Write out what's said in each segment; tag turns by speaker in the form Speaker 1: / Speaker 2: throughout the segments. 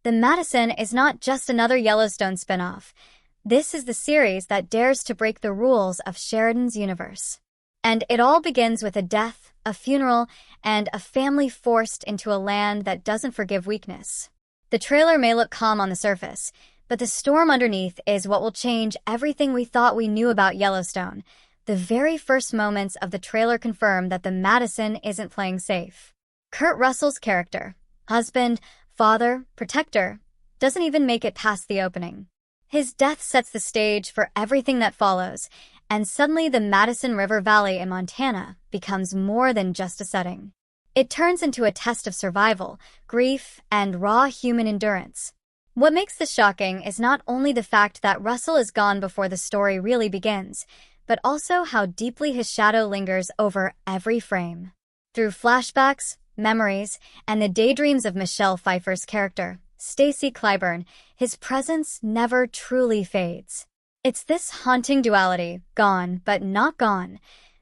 Speaker 1: The Madison is not just another Yellowstone spinoff. This is the series that dares to break the rules of Sheridan's universe. And it all begins with a death, a funeral, and a family forced into a land that doesn't forgive weakness. The trailer may look calm on the surface, but the storm underneath is what will change everything we thought we knew about Yellowstone. The very first moments of the trailer confirm that the Madison isn't playing safe. Kurt Russell's character, husband, father, protector, doesn't even make it past the opening. His death sets the stage for everything that follows, and suddenly the Madison River Valley in Montana becomes more than just a setting. It turns into a test of survival, grief, and raw human endurance. What makes this shocking is not only the fact that Russell is gone before the story really begins, but also how deeply his shadow lingers over every frame. Through flashbacks, memories, and the daydreams of Michelle Pfeiffer's character, Stacy Clyburn, his presence never truly fades. It's this haunting duality, gone but not gone,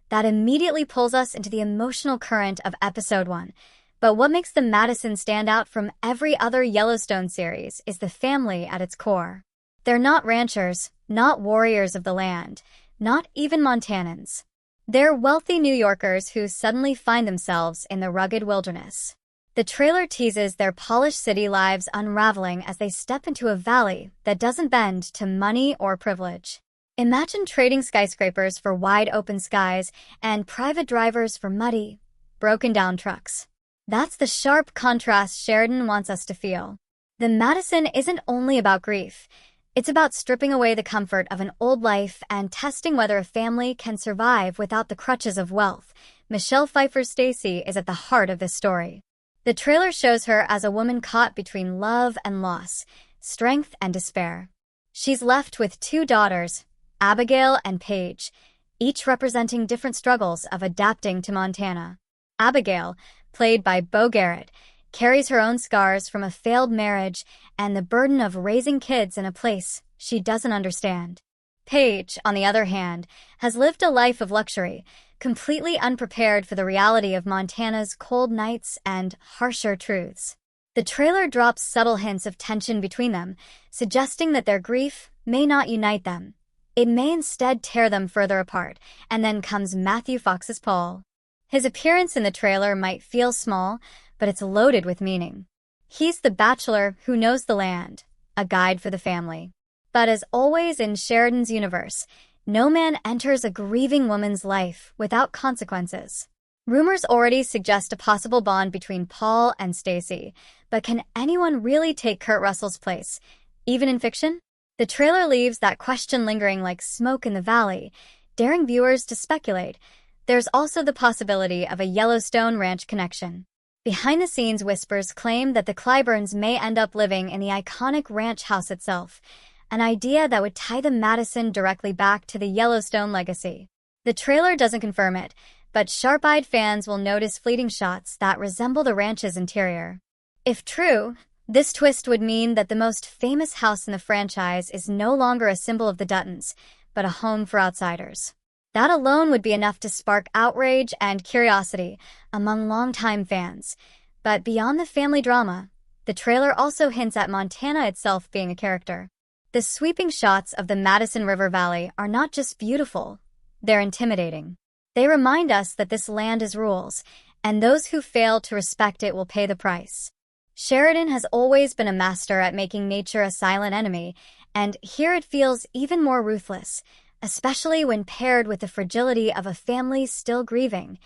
Speaker 1: that immediately pulls us into the emotional current of Episode 1. But what makes the Madison stand out from every other Yellowstone series is the family at its core. They're not ranchers, not warriors of the land, not even Montanans. They're wealthy New Yorkers who suddenly find themselves in the rugged wilderness. The trailer teases their polished city lives unraveling as they step into a valley that doesn't bend to money or privilege. Imagine trading skyscrapers for wide open skies and private drivers for muddy, broken-down trucks. That's the sharp contrast Sheridan wants us to feel. The Madison isn't only about grief. It's about stripping away the comfort of an old life and testing whether a family can survive without the crutches of wealth. Michelle Pfeiffer's Stacy is at the heart of this story. The trailer shows her as a woman caught between love and loss, strength and despair. She's left with two daughters, Abigail and Paige, each representing different struggles of adapting to Montana. Abigail, played by Beau Garrett, carries her own scars from a failed marriage and the burden of raising kids in a place she doesn't understand. Paige, on the other hand, has lived a life of luxury, completely unprepared for the reality of Montana's cold nights and harsher truths. The trailer drops subtle hints of tension between them, suggesting that their grief may not unite them. It may instead tear them further apart, and then comes Matthew Fox's Paul. His appearance in the trailer might feel small, but it's loaded with meaning. He's the bachelor who knows the land, a guide for the family. But as always in Sheridan's universe, no man enters a grieving woman's life without consequences. Rumors already suggest a possible bond between Paul and Stacy, but can anyone really take Kurt Russell's place, even in fiction? The trailer leaves that question lingering like smoke in the valley, daring viewers to speculate. There's also the possibility of a Yellowstone ranch connection. Behind-the-scenes whispers claim that the Clyburns may end up living in the iconic ranch house itself, an idea that would tie the Madison directly back to the Yellowstone legacy. The trailer doesn't confirm it, but sharp-eyed fans will notice fleeting shots that resemble the ranch's interior. If true, this twist would mean that the most famous house in the franchise is no longer a symbol of the Duttons, but a home for outsiders. That alone would be enough to spark outrage and curiosity among longtime fans. But beyond the family drama, the trailer also hints at Montana itself being a character. The sweeping shots of the Madison River Valley are not just beautiful, they're intimidating. They remind us that this land has rules, and those who fail to respect it will pay the price. Sheridan has always been a master at making nature a silent enemy, and here it feels even more ruthless, especially when paired with the fragility of a family still grieving.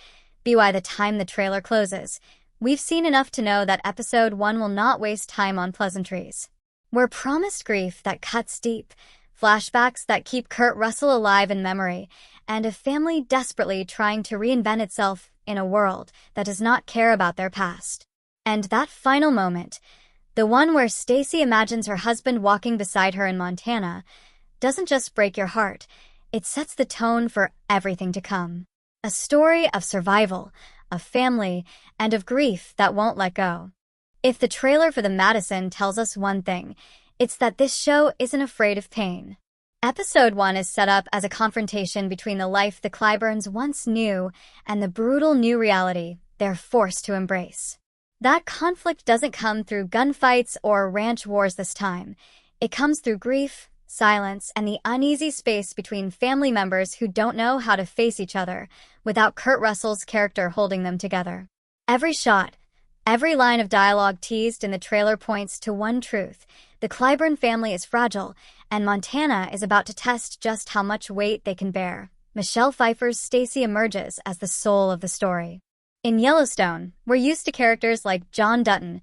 Speaker 1: By the time the trailer closes, we've seen enough to know that Episode 1 will not waste time on pleasantries. We're promised grief that cuts deep, flashbacks that keep Kurt Russell alive in memory, and a family desperately trying to reinvent itself in a world that does not care about their past. And that final moment, the one where Stacy imagines her husband walking beside her in Montana, doesn't just break your heart, it sets the tone for everything to come. A story of survival, of family, and of grief that won't let go. If the trailer for the Madison tells us one thing, it's that this show isn't afraid of pain. Episode 1 is set up as a confrontation between the life the Clyburns once knew and the brutal new reality they're forced to embrace. That conflict doesn't come through gunfights or ranch wars this time. It comes through grief, silence, and the uneasy space between family members who don't know how to face each other, without Kurt Russell's character holding them together. Every shot, every line of dialogue teased in the trailer points to one truth: the Clyburn family is fragile, and Montana is about to test just how much weight they can bear. Michelle Pfeiffer's Stacy emerges as the soul of the story. In Yellowstone, we're used to characters like John Dutton,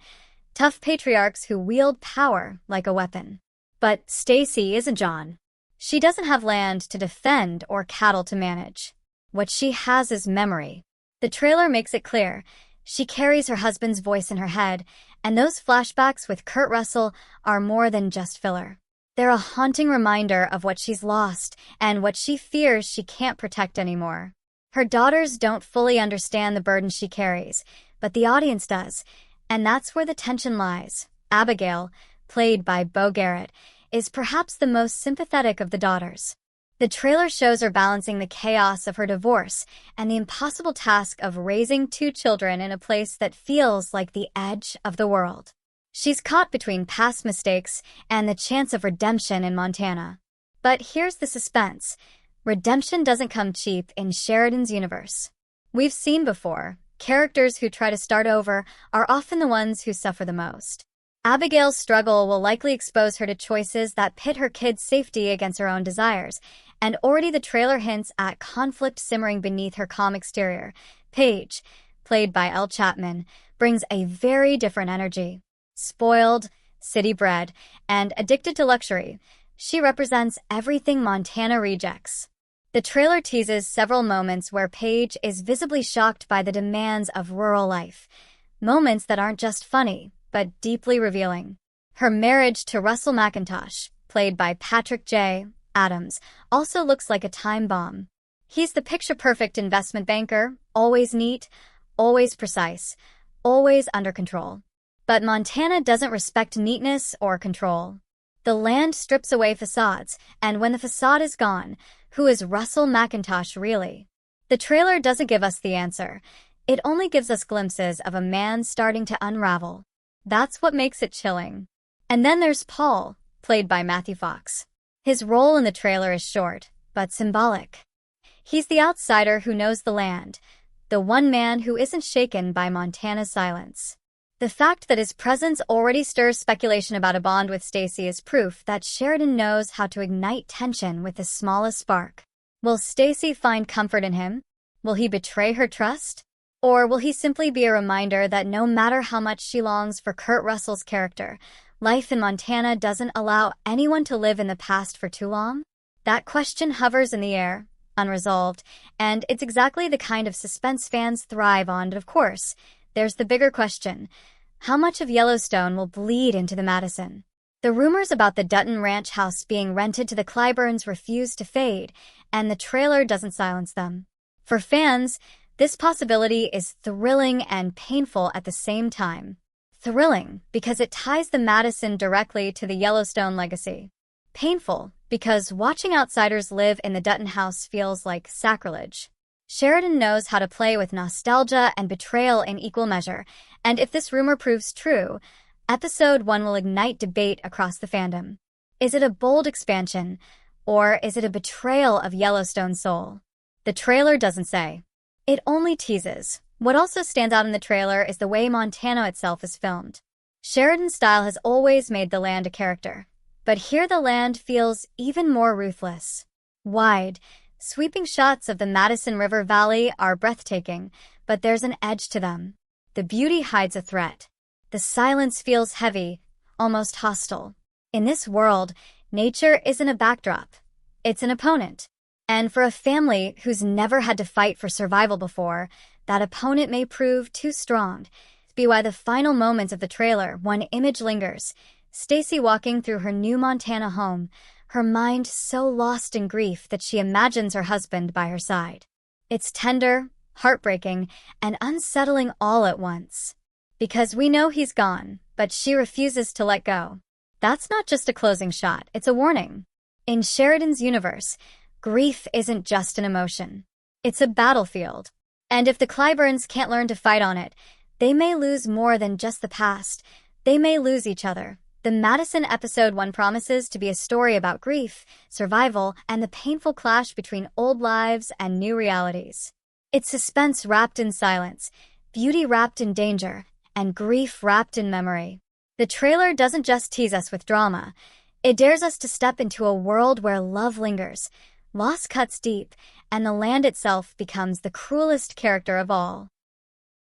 Speaker 1: tough patriarchs who wield power like a weapon. But Stacy isn't John. She doesn't have land to defend or cattle to manage. What she has is memory. The trailer makes it clear. She carries her husband's voice in her head, and those flashbacks with Kurt Russell are more than just filler. They're a haunting reminder of what she's lost and what she fears she can't protect anymore. Her daughters don't fully understand the burden she carries, but the audience does, and that's where the tension lies. Abigail, played by Beau Garrett, is perhaps the most sympathetic of the daughters. The trailer shows her balancing the chaos of her divorce and the impossible task of raising 2 children in a place that feels like the edge of the world. She's caught between past mistakes and the chance of redemption in Montana. But here's the suspense. Redemption doesn't come cheap in Sheridan's universe. We've seen before, characters who try to start over are often the ones who suffer the most. Abigail's struggle will likely expose her to choices that pit her kids' safety against her own desires, and already the trailer hints at conflict simmering beneath her calm exterior. Paige, played by Elle Chapman, brings a very different energy. Spoiled, city-bred, and addicted to luxury, she represents everything Montana rejects. The trailer teases several moments where Paige is visibly shocked by the demands of rural life, moments that aren't just funny, but deeply revealing. Her marriage to Russell McIntosh, played by Patrick J. Adams, also looks like a time bomb. He's the picture-perfect investment banker, always neat, always precise, always under control. But Montana doesn't respect neatness or control. The land strips away facades, and when the facade is gone, who is Russell McIntosh really? The trailer doesn't give us the answer. It only gives us glimpses of a man starting to unravel. That's what makes it chilling. And then there's Paul, played by Matthew Fox. His role in the trailer is short, but symbolic. He's the outsider who knows the land, the one man who isn't shaken by Montana's silence. The fact that his presence already stirs speculation about a bond with Stacy is proof that Sheridan knows how to ignite tension with the smallest spark. Will Stacy find comfort in him? Will he betray her trust? Or will he simply be a reminder that no matter how much she longs for Kurt Russell's character, life in Montana doesn't allow anyone to live in the past for too long? That question hovers in the air, unresolved, and it's exactly the kind of suspense fans thrive on. But of course, there's the bigger question: how much of Yellowstone will bleed into the Madison? The rumors about the Dutton ranch house being rented to the Clyburns refuse to fade, and the trailer doesn't silence them. For fans, this possibility is thrilling and painful at the same time. Thrilling because it ties the Madison directly to the Yellowstone legacy. Painful because watching outsiders live in the Dutton house feels like sacrilege. Sheridan knows how to play with nostalgia and betrayal in equal measure, and if this rumor proves true, Episode 1 will ignite debate across the fandom. Is it a bold expansion, or is it a betrayal of Yellowstone's soul? The trailer doesn't say. It only teases. What also stands out in the trailer is the way Montana itself is filmed. Sheridan's style has always made the land a character, but here the land feels even more ruthless. Wide, sweeping shots of the Madison River Valley are breathtaking, but there's an edge to them. The beauty hides a threat. The silence feels heavy, almost hostile. In this world, nature isn't a backdrop. It's an opponent. And for a family who's never had to fight for survival before, that opponent may prove too strong. Be why the final moments of the trailer, one image lingers. Stacy walking through her new Montana home, her mind so lost in grief that she imagines her husband by her side. It's tender, heartbreaking, and unsettling all at once. Because we know he's gone, but she refuses to let go. That's not just a closing shot, it's a warning. In Sheridan's universe, grief isn't just an emotion. It's a battlefield. And if the Clyburns can't learn to fight on it, They may lose more than just the past. They may lose each other. The Madison Episode 1 promises to be a story about grief, survival, and the painful clash between old lives and new realities. It's suspense wrapped in silence, beauty wrapped in danger, and grief wrapped in memory. The trailer doesn't just tease us with drama. It dares us to step into a world where love lingers, loss cuts deep, and the land itself becomes the cruelest character of all.